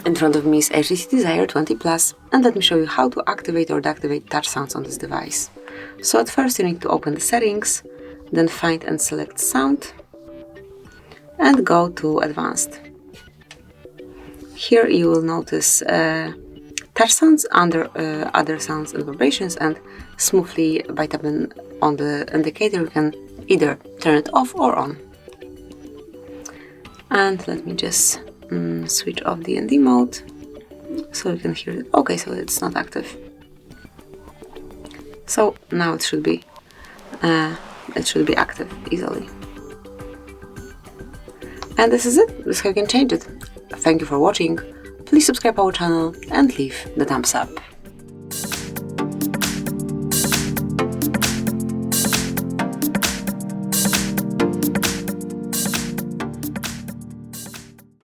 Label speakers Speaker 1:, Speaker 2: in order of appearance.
Speaker 1: In front of me is HTC Desire 20 Plus, and let me show you how to activate or deactivate touch sounds on this device. So at first you need to open the settings, then find and select sound, and go to advanced. Here you will notice touch sounds under other sounds and vibrations, and smoothly by tapping on the indicator you can either turn it off or on. And let me just switch off the ND mode so you can hear it. Okay, so it's not active. So now it should be active easily. And this is it. This is how you can change it. Thank you for watching. Please subscribe our channel and leave the thumbs up.